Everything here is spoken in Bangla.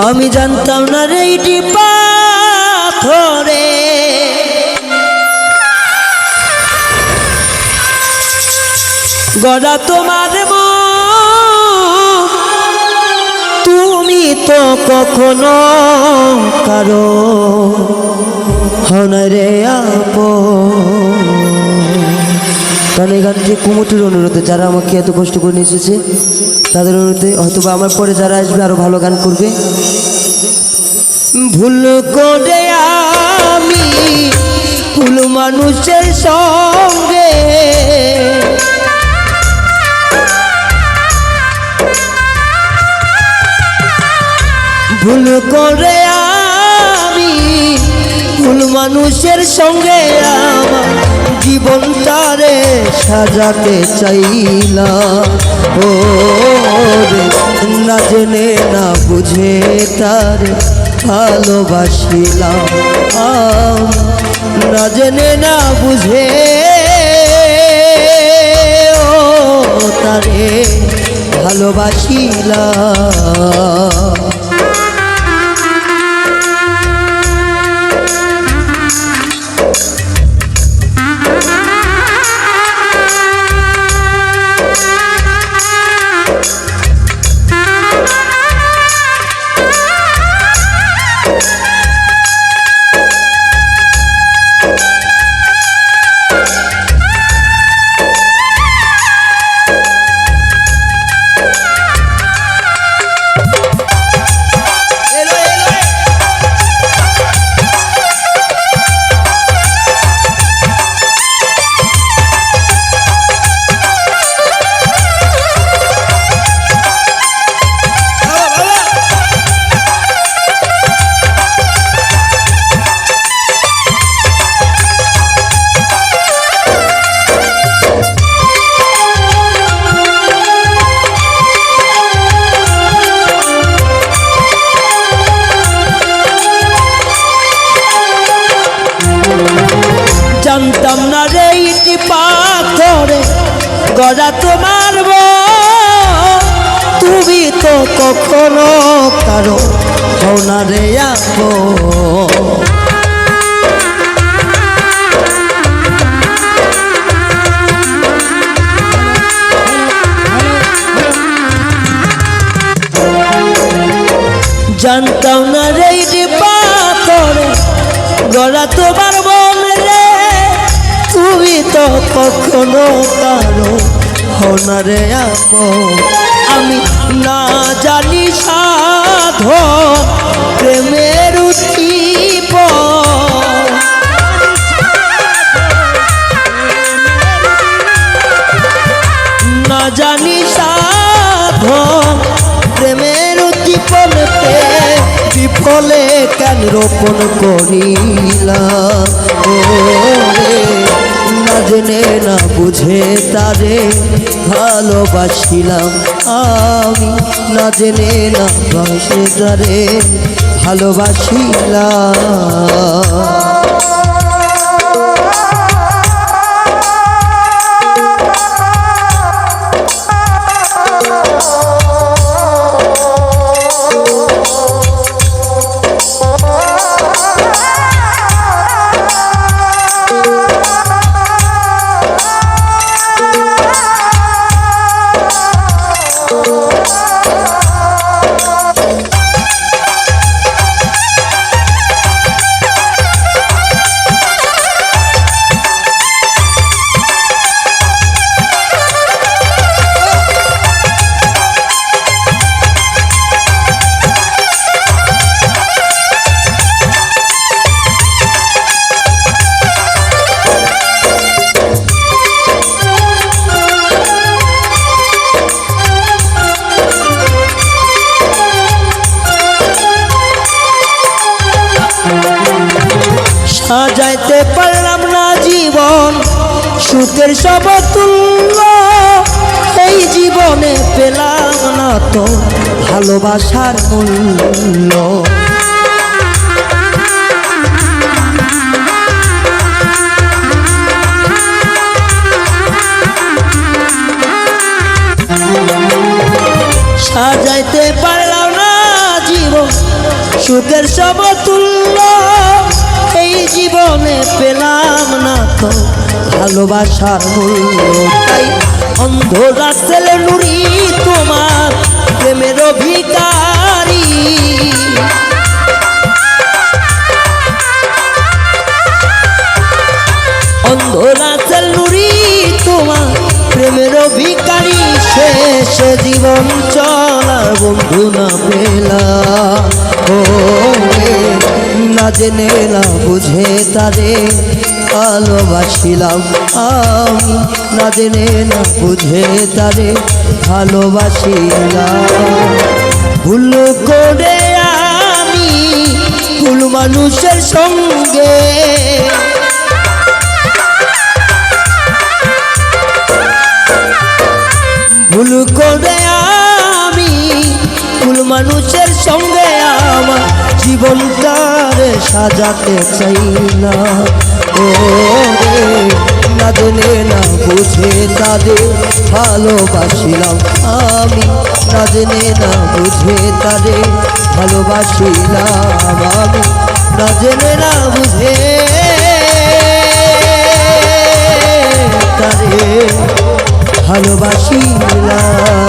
আমি জানতাম না রে ইটি পাথরে গড়া তোমার তুমি তো কখনো কারো হনরে কারণ এই গানটি কুমুটির অনুরোধে যারা আমাকে এত কষ্ট করে নিয়ে এসেছে তাদের অনুরোধে হয়তো বা আমার পরে যারা আসবে আরো ভালো গান করবে। ভুল করে আমি ভুল মানুষের সঙ্গে ভুল করে আমি ভুল মানুষের সঙ্গে আমার জীবনটারে সাজাতে চাইলাম ও না জেনে না বুঝে তার ভালোবাসিলাম না জেনে না বুঝে ও তারে ভালোবাসিলাম। জানতাম না রে ইটি পাথরে গড়া তোমার তুমি তো কখনো কারো হও না রে জানতাম না রে ইটি পাথরে গড়া তোমার রে তুমি তো কখনো কারো হনারে আমি না জানি সাধন প্রেমের উঠিপ না জানি সাধন প্রেমের উদ্দীপন বিফলে কেন রোপণ করিলাম না জেনে না বুঝে তারে ভালোবাসিলাম আমি না জেনে না বুঝে তারে ভালোবাসিলাম। সাজাইতে পারলাম না জীবন সুখের সমতুল্য এই জীবনে পেলাম না তো ভালোবাসার মূল্য সাজাইতে পারলাম না জীবন সুখের সমতুল্য এই জীবনে পেলাম না তো ভালোবাসার মূল্য। তাই অন্ধ রাসেল নুরি তোমার প্রেমের অধিকারী। অন্ধ রাসেল নুরি তোমার প্রেমের ভিখারি। শেষ জীবন চলার বন্ধু না পেলাম, ও না জেনে না বুঝে তারে ভালোবাসিলাম আমি, না জেনে না বুঝে তারে ভালোবাসিলাম। ভুল করে আমি ভুল মানুষের সঙ্গে ভুল করে আমি ভুল মানুষের সঙ্গে আমার জীবনটারে সাজাতে চাই না। ও না জেনে না বুঝে তাদের ভালোবাসিলাম আমি, না জেনে না বুঝে তাদের ভালোবাসিলাম আমি, না জেনে না বুঝে তাদের ভালোবাসিলাম।